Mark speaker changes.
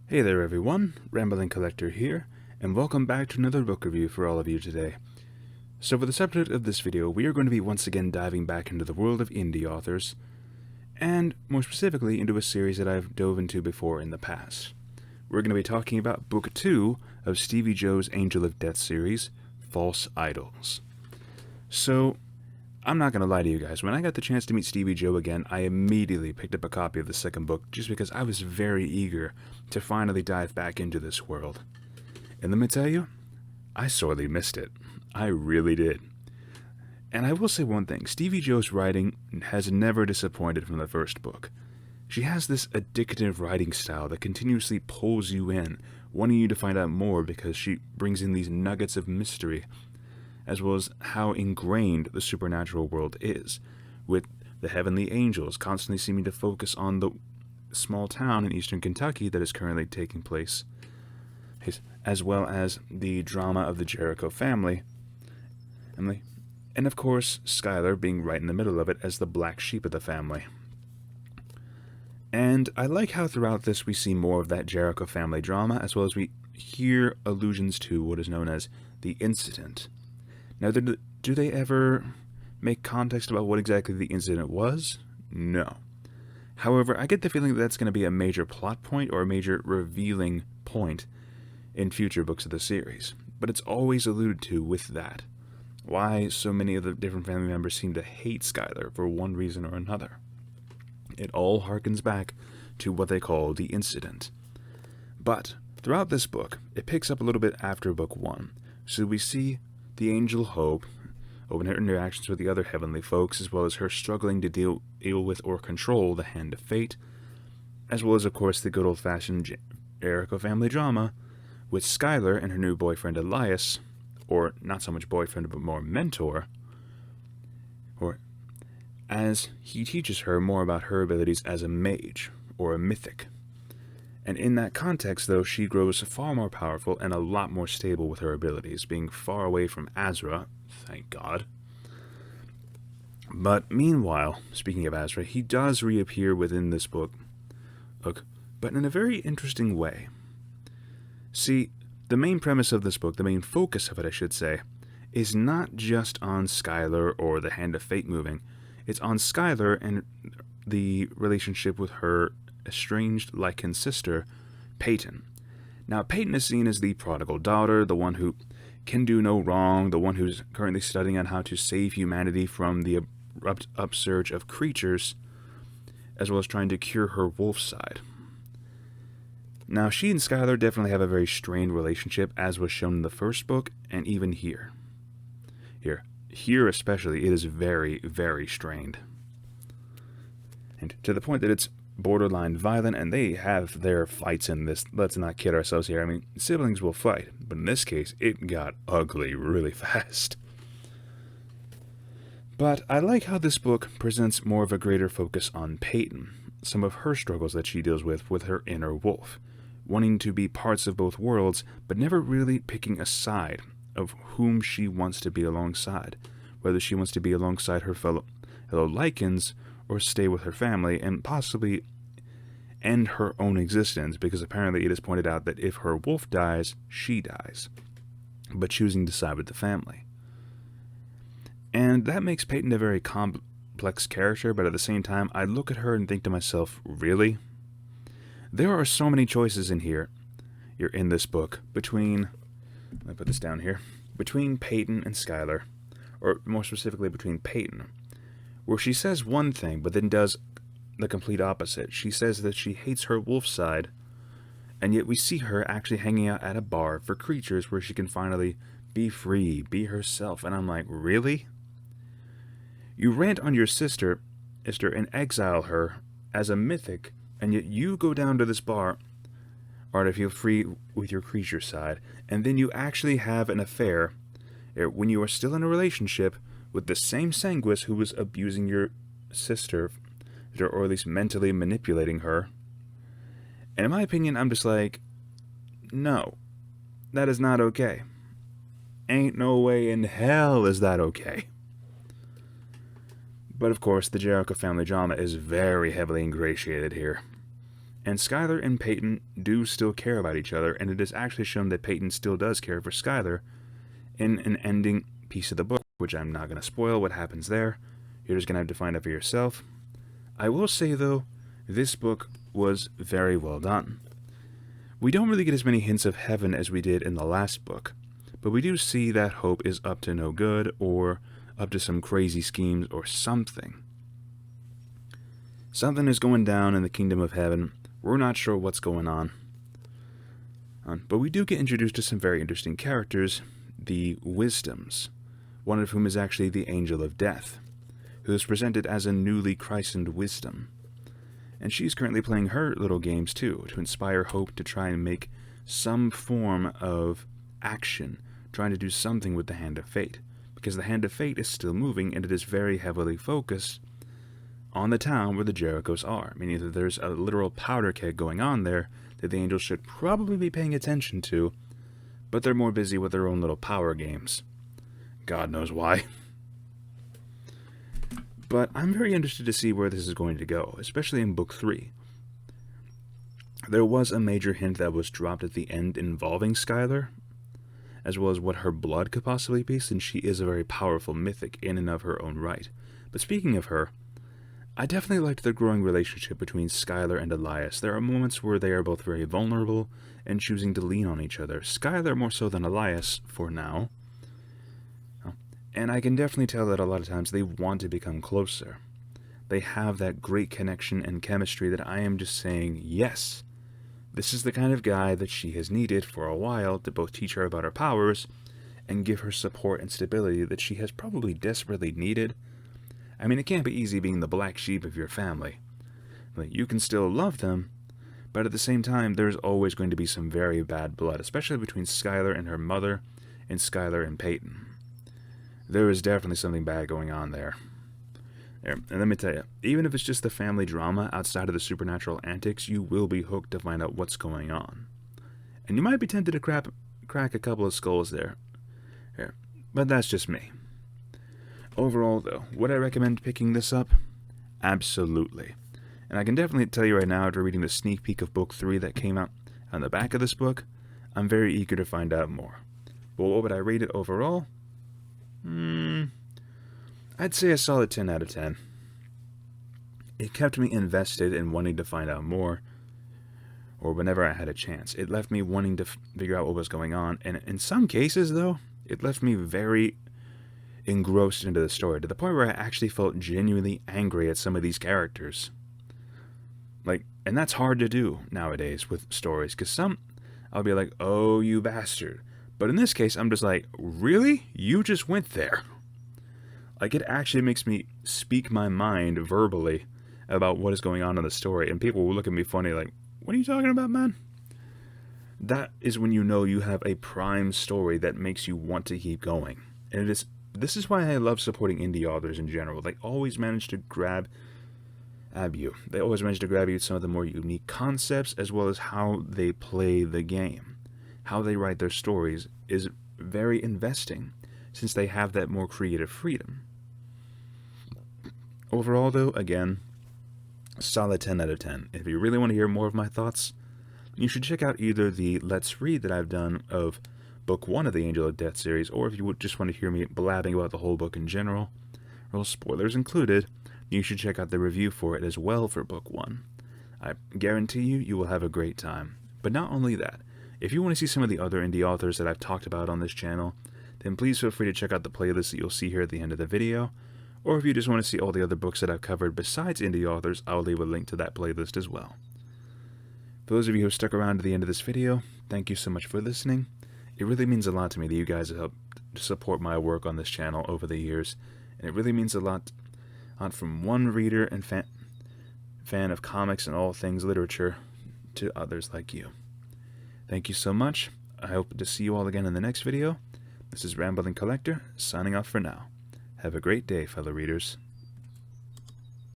Speaker 1: Hey there everyone, Rambling Collector here, and welcome back to another book review for all of you today. So for the subject of this video, we are going to be once again diving back into the world of indie authors, and more specifically into a series that I've dove into before in the past. We're going to be talking about Book 2 of Stevie Jo's Angel of Death series, False Idols. So, I'm not going to lie to you guys, when I got the chance to meet Stevie Jo again, I immediately picked up a copy of the second book just because I was very eager to finally dive back into this world. And let me tell you, I sorely missed it. I really did. And I will say one thing, Stevie Jo's writing has never disappointed from the first book. She has this addictive writing style that continuously pulls you in, wanting you to find out more because she brings in these nuggets of mystery, as well as how ingrained the supernatural world is, with the heavenly angels constantly seeming to focus on the small town in eastern Kentucky that is currently taking place, as well as the drama of the Jericho family, and of course Skylar being right in the middle of it as the black sheep of the family. And I like how throughout this we see more of that Jericho family drama, as well as we hear allusions to what is known as the incident. Now, do they ever make context about what exactly the incident was? No. However, I get the feeling that that's going to be a major plot point or a major revealing point in future books of the series. But it's always alluded to with that. Why so many of the different family members seem to hate Skylar for one reason or another. It all harkens back to what they call the incident. But throughout this book, it picks up a little bit after book 1. So we see the angel Hope, open her interactions with the other heavenly folks, as well as her struggling to deal with or control the hand of fate, as well as, of course, the good old-fashioned Jericho family drama with Skylar and her new boyfriend Elias, or not so much boyfriend but more mentor, or as he teaches her more about her abilities as a mage, or a mythic. And in that context, though, she grows far more powerful and a lot more stable with her abilities, being far away from Azra, thank God. But meanwhile, speaking of Azra, he does reappear within this book, but in a very interesting way. See, the main premise of this book, the main focus of it, I should say, is not just on Skylar or the Hand of Fate moving. It's on Skylar and the relationship with her estranged Lycan sister, Peyton. Now, Peyton is seen as the prodigal daughter, the one who can do no wrong, the one who's currently studying on how to save humanity from the abrupt upsurge of creatures, as well as trying to cure her wolf side. Now, she and Skylar definitely have a very strained relationship, as was shown in the first book, and even here. Here especially, it is very, very strained. And to the point that it's borderline violent, and they have their fights in this. Let's not kid ourselves here. I mean, siblings will fight, but in this case, it got ugly really fast. But I like how this book presents more of a greater focus on Peyton, some of her struggles that she deals with her inner wolf, wanting to be parts of both worlds, but never really picking a side of whom she wants to be alongside, whether she wants to be alongside her fellow Lycans or stay with her family and possibly end her own existence, because apparently it is pointed out that if her wolf dies, she dies, but choosing to side with the family. And that makes Peyton a very complex character, but at the same time, I look at her and think to myself, really? There are so many choices in this book, between, let me put this down here, between Peyton and Skylar, or more specifically between Peyton, where she says one thing, but then does the complete opposite. She says that she hates her wolf side, and yet we see her actually hanging out at a bar for creatures where she can finally be free, be herself. And I'm like, really? You rant on your sister, and exile her as a mythic, and yet you go down to this bar to feel free with your creature side, and then you actually have an affair when you are still in a relationship with the same Sanguis who was abusing your sister, or at least mentally manipulating her. And in my opinion, I'm just like, no, that is not okay. Ain't no way in hell is that okay. But of course, the Jericho family drama is very heavily ingratiated here. And Skylar and Peyton do still care about each other, and it is actually shown that Peyton still does care for Skylar in an ending piece of the book, which I'm not going to spoil what happens there. You're just going to have to find out for yourself. I will say, though, this book was very well done. We don't really get as many hints of heaven as we did in the last book, but we do see that Hope is up to no good, or up to some crazy schemes or something. Something is going down in the kingdom of heaven. We're not sure what's going on. But we do get introduced to some very interesting characters, the Wisdoms, one of whom is actually the Angel of Death, who is presented as a newly christened Wisdom. And she's currently playing her little games too, to inspire Hope to try and make some form of action, trying to do something with the Hand of Fate, because the Hand of Fate is still moving, and it is very heavily focused on the town where the Jerichos are, meaning that there's a literal powder keg going on there that the angels should probably be paying attention to, but they're more busy with their own little power games. God knows why. But I'm very interested to see where this is going to go, especially in Book 3. There was a major hint that was dropped at the end involving Skylar, as well as what her blood could possibly be, since she is a very powerful mythic in and of her own right. But speaking of her, I definitely liked the growing relationship between Skylar and Elias. There are moments where they are both very vulnerable and choosing to lean on each other. Skylar more so than Elias, for now. And I can definitely tell that a lot of times they want to become closer. They have that great connection and chemistry that I am just saying, yes, this is the kind of guy that she has needed for a while to both teach her about her powers and give her support and stability that she has probably desperately needed. I mean, it can't be easy being the black sheep of your family. Like, you can still love them, but at the same time, there's always going to be some very bad blood, especially between Skylar and her mother, and Skylar and Peyton. There is definitely something bad going on there. And let me tell you, even if it's just the family drama outside of the supernatural antics, you will be hooked to find out what's going on. And you might be tempted to crack a couple of skulls there. But that's just me. Overall, though, would I recommend picking this up? Absolutely. And I can definitely tell you right now, after reading the sneak peek of Book 3 that came out on the back of this book, I'm very eager to find out more. But what would I rate it overall? I'd say a solid 10 out of 10. It kept me invested in wanting to find out more, or whenever I had a chance. It left me wanting to figure out what was going on, and in some cases, though, it left me very engrossed into the story, to the point where I actually felt genuinely angry at some of these characters. And that's hard to do nowadays with stories, because some, I'll be like, oh, you bastard. But in this case, I'm just like, really? You just went there? It actually makes me speak my mind verbally about what is going on in the story, and people will look at me funny like, what are you talking about, man? That is when you know you have a prime story that makes you want to keep going. And this is why I love supporting indie authors in general. They always manage to grab you. They always manage to grab you some of the more unique concepts, as well as how they play the game. How they write their stories is very investing, since they have that more creative freedom. Overall, though, again, solid 10 out of 10. If you really want to hear more of my thoughts, you should check out either the Let's Read that I've done of Book 1 of the Angel of Death series, or if you would just want to hear me blabbing about the whole book in general, or spoilers included, you should check out the review for it as well for Book 1. I guarantee you will have a great time. But not only that, if you want to see some of the other indie authors that I've talked about on this channel, then please feel free to check out the playlist that you'll see here at the end of the video, or if you just want to see all the other books that I've covered besides indie authors, I'll leave a link to that playlist as well. For those of you who stuck around to the end of this video, thank you so much for listening. It really means a lot to me that you guys have helped to support my work on this channel over the years, and it really means a lot from one reader and fan of comics and all things literature to others like you. Thank you so much. I hope to see you all again in the next video. This is Rambling Collector, signing off for now. Have a great day, fellow readers.